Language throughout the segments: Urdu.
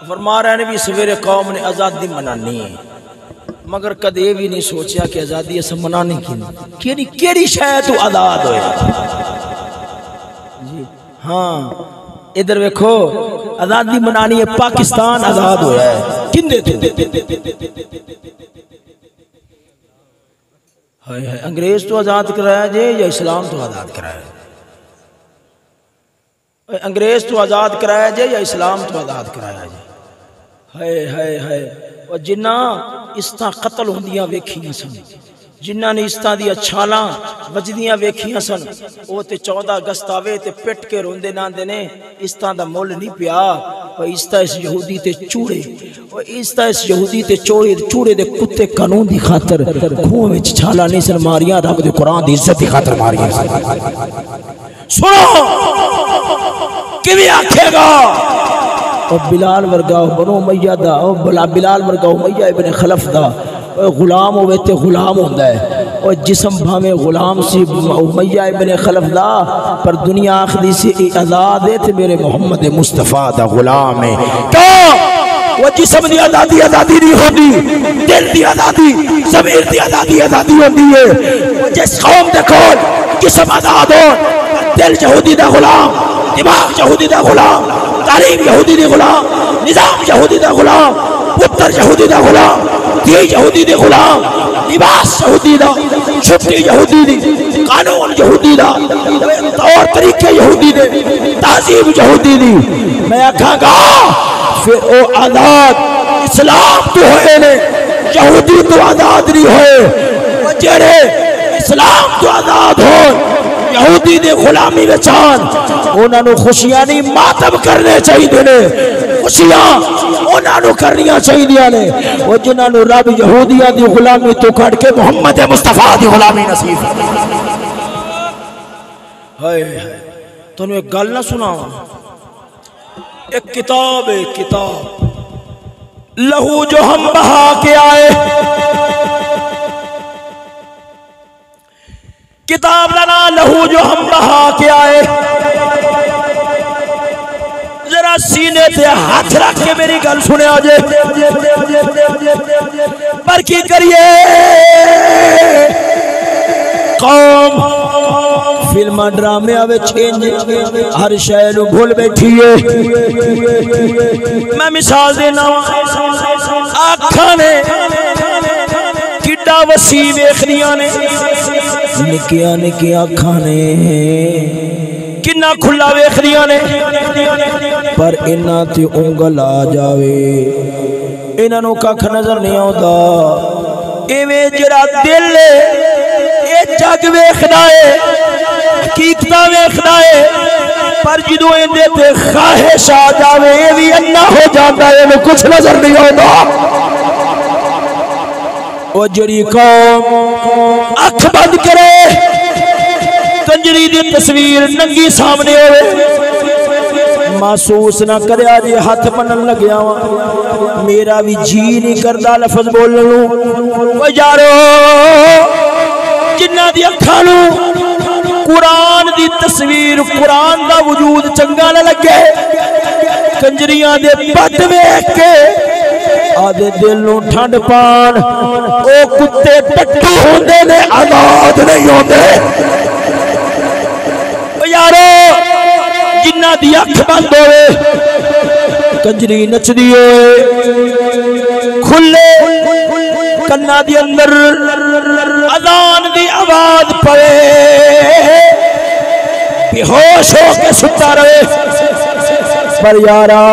فرما رہے ہیں بھی سویرے قوم نے آزادی منانی ہے مگر کدے بھی نہیں سوچیا کہ آزادی اسے منانی کی کیڑی شاید تو آزاد ہوئے جی ہاں ادھر ویکھو آزادی منانی ہے پاکستان آزاد ہویا ہے کندے تو انگریز تو آزاد کرایا جے یا اسلام تو آزاد کرایا انگریز تو آزاد کرایا جے یا اسلام تو آزاد کرایا جے ہائے ہائے ہائے اور جنہ اس طرح قتل ہوندیاں ویکھیاں سن جنہ نے اس طرح دیا چھالاں وجدیاں ویکھیاں سن وہ تے 14 اگست آوے تے پٹ کے روندے ناندے نے اس طرح دا مول نہیں پیا اور اس طرح اس یہودی تے چوڑے اور اس طرح اس یہودی تے چوڑے دے کتے قانون دی خاطر کھوہ وچ چھالا نہیں سن ماریاں رب دے قرآن دی عزت دی خاطر ماریاں سنو کیویں آکھے گا او بلال ورگا بنو امیہ دا او بلال ورگا امیہ ابن خلف دا غلام ہوئے تے غلام ہوندہ ہے اور جسم بھامے غلام سی امیہ ابن خلف دا پر دنیا آخری سی آزاد ہے تے میرے محمد مصطفیٰ دا غلام ہے کیوں وہ جسم دی آزادی نہیں ہوندی دل دی آزادی ضمیر دی آزادی ہوندی ہے جس قوم دے کول جسم آزاد ہو دل یہودی دا غلام دماغ یہودی دا غلام تعلیم یہودی دا غلام نظام یہودی دا غلام پتر یہودی دا غلام دی یہودی دے غلام لباس یہودی دا چھٹی یہودی دی قانون یہودی دا طور طریقے یہودی دے تہذیب یہودی دی میں آکھاں گا پھر او آزاد اسلام تو ہوئے نے یہودی تو آزاد نہیں ہوئے وہ جڑے اسلام تو آزاد ہو یہودی دے غلامی وچان انہاں نو خوشیاں نہیں ماتم کرنے چاہیے نے خوشیاں انہاں نو کرنیاں چاہیے نے وہ جنہاں نو رب یہودیاں دی غلامی تو کٹ کے محمد مصطفیٰ دی غلامی نصیب ہائے تو نے ایک گل نہ سناواں ایک کتاب ہے کتاب لہو جو ہم بہا کے آئے کتاب لنا لہو جو ہم بہا کے آئے ذرا سینے تے ہاتھ رکھ کے میری گل سنے آجے پر کی کریے قوم فلمہ ڈرامے آوے چھینج ہر شہر بھول بیٹھی ہے میں مثال دینا آنکھاں نے کڈا وسیع ویکھدیاں نے نکیاں نکیاں کھانے کنا کھلا ویکھدیاں نے پر انہاں تے انگل آ جاوے انہاں نو ککھ نظر نہیں آوندا ایویں جڑا دل اے جگ ویکھدا ہے حقیقتاں ویکھدا ہے پر جدوں ایندے تے خواہش آ جاوے اے وی انا ہو جاندا ہے اینوں کچھ نظر نہیں آوندا وہ جڑی قوم اکھ بند کرے کنجری دی تصویر ننگی سامنے ہوئے محسوس نہ کرے آج ہاتھ بنن لگیا میرا بھی جی نہیں کردہ لفظ بولنے لوں وہ یارو جنہ دی اکھانو قرآن دی تصویر قرآن دا وجود چنگا نہ لگے کنجریاں دے بد ویکھ کے آدھے دل نو ٹھنڈ پان او کتے ٹٹو ہوندے نے آزاد نہیں ہوندے یارو جنہ دی اکھ بند ہوئے کنجری نچ دی ہوئے کھلے کنا دی اندر اذان دی آواز پڑے بے ہوش ہو کے ستا رہے پر یارا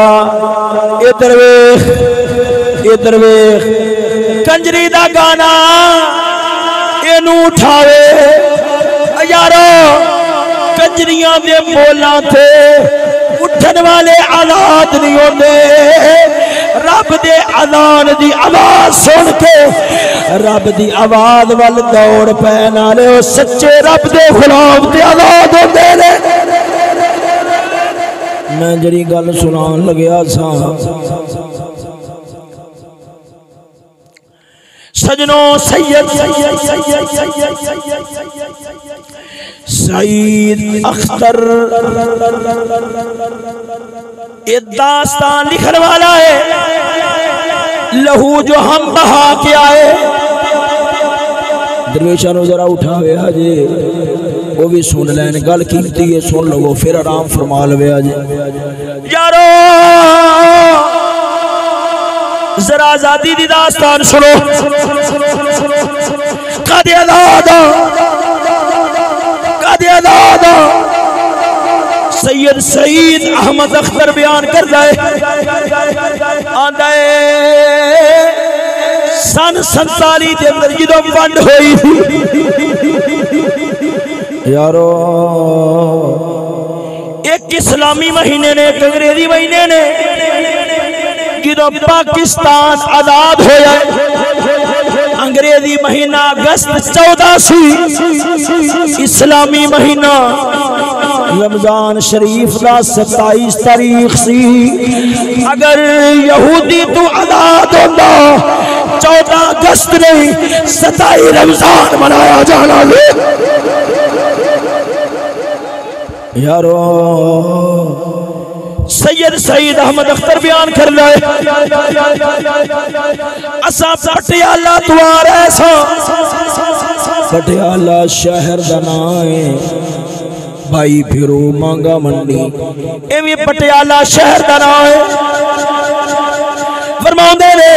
ادھر ویکھ ادھر ویکھ کنجری دا گانا اینو اٹھاوے یارو کنجریاں دے بولاں تے اٹھن والے آزاد نہیں ہوندے رب دے اذان دی آواز سن کے رب دی آواز وال دوڑ پین والے او سچے رب دے غلام تے آزاد ہوندے نے میں جڑی گل سنان لگیا سا سجنوں سعید اختر یہ داستان لکھن والا ہے لہو جو ہم بہا کے آئے درویشہ نو ذرا اٹھاوے آجے وہ بھی سن لین گل کیمتی ہے سن لو پھر آرام فرما لوے آجے یارو ذرا آزادی دی داستان سنو قادی ادادا سید سعید احمد اختر بیان کر دائے آندائے سن 47 دے اندر جدو ونڈ ہوئی یارو ایک اسلامی مہینے نے ایک انگریزی مہینے نے جدو پاکستان آزاد ہویا انگریزی مہینہ اگست 14 سی اسلامی مہینہ رمضان شریف دا 27 تاریخ سی اگر یہودی تو آزاد ہوتا 14 اگست نہیں 27 رمضان منایا جانا لے یارو سید سعید احمد اختر بیان کر لائے اسا پٹیالہ دوار ایسا پٹیالہ شہر دنائے بھائی پھرو مانگا منڈی ایوی پٹیالہ شہر دنائے فرماؤں دے رے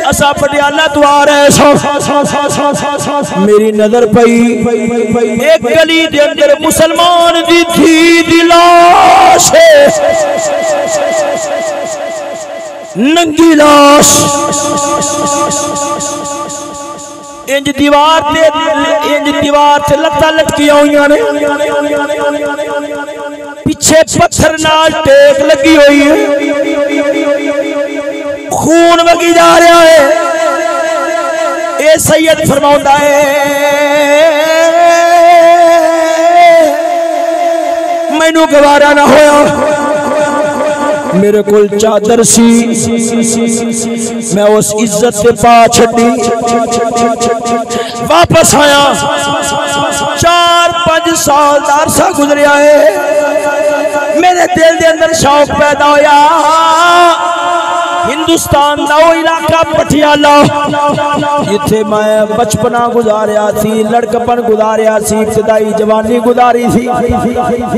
اسا پٹیالہ دوار ایسا میری نظر پئی ایک گلی دے اندر مسلمان دی تھی دلاش ہے ننگی لاش انج دیوار تے لتا لٹکیاں ہوئیاں نے پیچھے پتھر نال ٹیک لگی ہوئی ہے خون وگی جا رہا ہے اے سید فرماؤں ہے میں نو گوارا نہ ہویا میرے کل چادر سی میں اس عزت سے پا چھڑی واپس آیا 4-5 سال دارسا گزریا ہے میرے دل دے اندر شوق پیدا ہویا ہندوستان دا وہ علاقہ پٹیالہ جتھے میں بچپنا گزاریا تھی لڑکپن گزاریا تھی ابتدائی جوانی گزاری تھی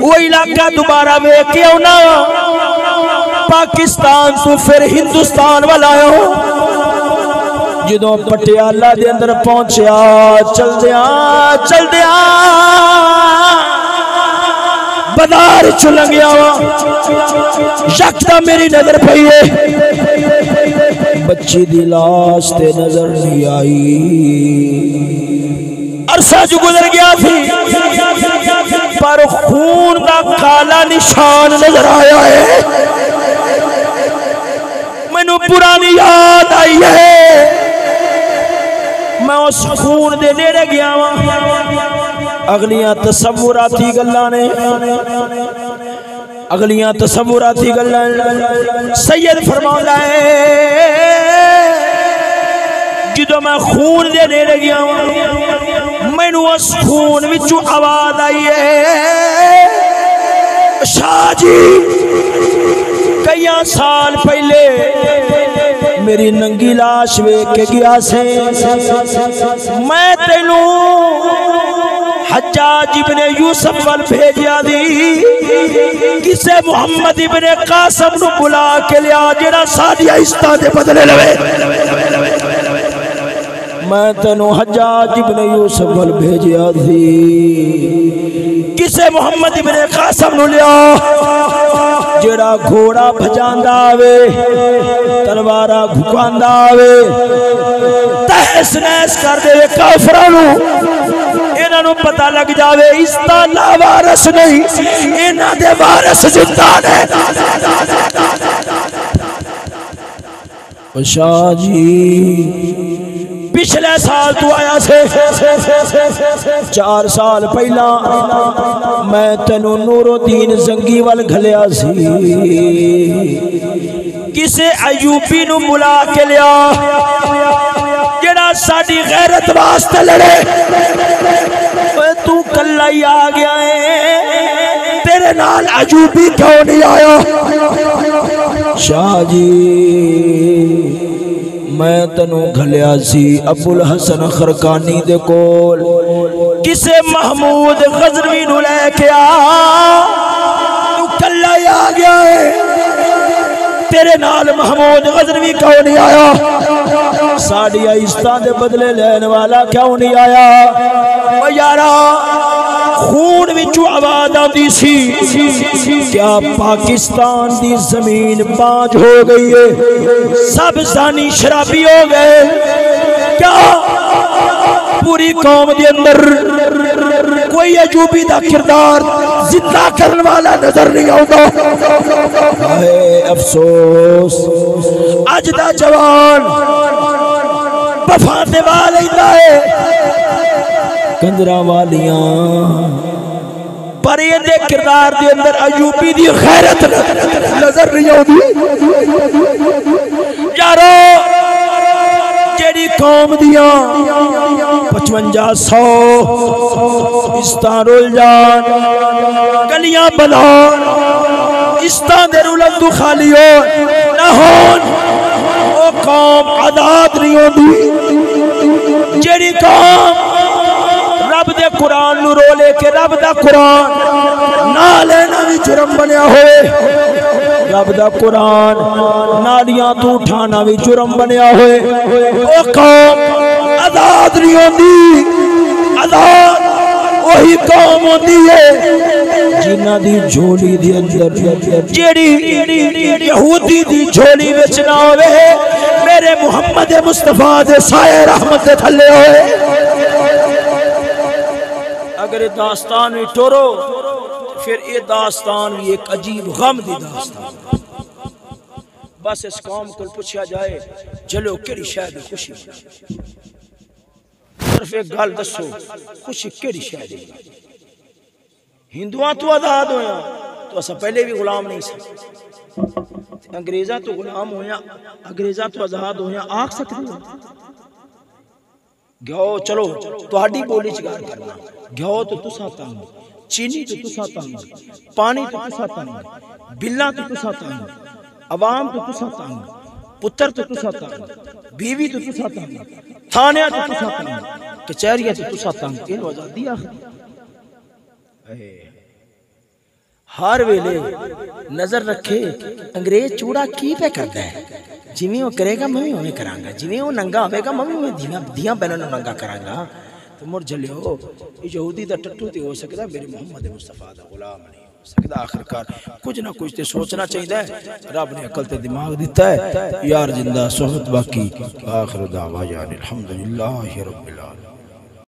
وہ علاقہ دوبارہ میں کیوں نہ پاکستان تو پھر ہندوستان والا ہوں جدوں پٹیالہ دے اندر پہنچیا چل دیا بدار چلنگ گیا یکتا میری نظر پئیے بچی دی لاش تے نظر نہیں آئی عرصہ جو گزر گیا تھی پر خون دا کالا نشان نظر آیا ہے میں نو پرانی یاد آئی ہے میں اس خون دے نیڑے گیا اگلیاں تصوراتی گلاں نے اگلیاں تصوراتی گلاں سید فرماتا ہے جدو میں خون دے نیڑے گیا میں نو اس خون وچوں آواز آئی ہے شاہ جی کئی سال پہلے میری ننگی لاش ویکھ کے گیا سے میں تینوں حجاج ابن یوسف وال بھیجیا دی کسے محمد ابن قاسم نو بلا کے لیا جڑا ساڈی عزتاں دے بدلے لوے میں تینوں حجاج ابن یوسف وال بھیجیا دی کسے محمد ابن قاسم نو لیا جڑا گھوڑا بھجاندا آوے تلوارا گھکاندا آوے تہس نہس کر دے کافراں نو انہاں نو پتہ لگ جاوے اس دا لا وارث نہیں انہاں دے وارث زندہ نے شاہ جی پچھلے سال تو آیا سے 4 سال پہلا میں تینوں نور الدین زنگی وال گھلیا سی کسے ایوبی نو بلا کے لیا جڑا ساڈی غیرت واسطے لڑے تو کلا ہی آ گیا ہے تیرے نال ایوبی کیوں نہیں آیا شاہ جی میں تنو گھلیا سی ابو الحسن خرقانی دے کول کسے محمود غزنوی نو لے کے آ تو کلا ہی آ گیا ہے تیرے نال محمود غزنوی کیوں نہیں آیا ساڑی آئستان دے بدلے لینے والا کیوں نہیں آیا او یارا خون وچو آواز آتی سی کیا پاکستان دی زمین پانچ ہو گئی ہے سب زانی شرابی ہو گئے کیا پوری قوم دے اندر کوئی عجوبی دا کردار زندہ کرنے والا نظر نہیں ہوتا اے افسوس اج دا جوان وفات والی ہے کندرا والیاں پر یہ دے کردار دے اندر ایوبی دی غیرت نظر نہیں ہوتی یارو جیڑی قوم دیاں 5500 استان الجان گلیاں بلان استان دے رولت تو خالی ہو نہ ہون وہ قوم عداد نہیں ہوتی جیڑی قوم رب دے قرآن نو رو لے کے رب دا قرآن نہ لینا بھی جرم بنیا ہوئے رب دا قرآن نالیاں تو اٹھانا بھی جرم بنیا ہوئے وہ قوم عذاب نہیں ہوندی عذاب وہی قوم ہوندی ہے جنہ دی جھولی دی اندر جیڑی یہودی دی جھولی وچ نہ ہوئے میرے محمد مصطفیٰ دے سائے رحمت دے تھلے ہوئے اگر یہ داستان بھی ٹورو پھر یہ داستان بھی ایک عجیب غم دی داستان بس اس قوم کو پوچھا جائے جلو کیڑی شاید خوشی صرف ایک گال دسو خوشی کیڑی شاید ہندوان تو آزاد ہویا تو اسا پہلے بھی غلام نہیں سا انگریزہ تو غلام ہویا انگریزہ تو آزاد ہویا آگ سکتے ہیں گھو چلو تو ہڈی بولی چگار کرنا گھو تو تسا تانگ چینی تو تسا تانگ پانی تو تسا تانگ بلہ تو تسا تانگ عوام تو تسا تانگ پتر تو تسا تانگ بیوی تو تسا تانگ تھانیہ تو تسا تانگ کچہریہ تو تسا تانگ یہ آزادی آخر ہر ویلے نظر رکھے انگریز چوڑا کی پہ کرتا ہے جویں وہ کرے گا میں بھی کراں گا جویں وہ ننگا ہوے گا میں بھی دیاں بہنوں نوں ننگا کراں گا تو مر جلیو یہودی دا ٹٹو تے ہو سکدا میرے محمد مصطفیٰ دا غلام نہیں ہو سکدا آخرکار کچھ نہ کچھ تے سوچنا چاہیے رب نے عقل تے دماغ دیتا ہے یار زندہ صحبت باقی آخر دعوانا الحمدللہ رب العالمین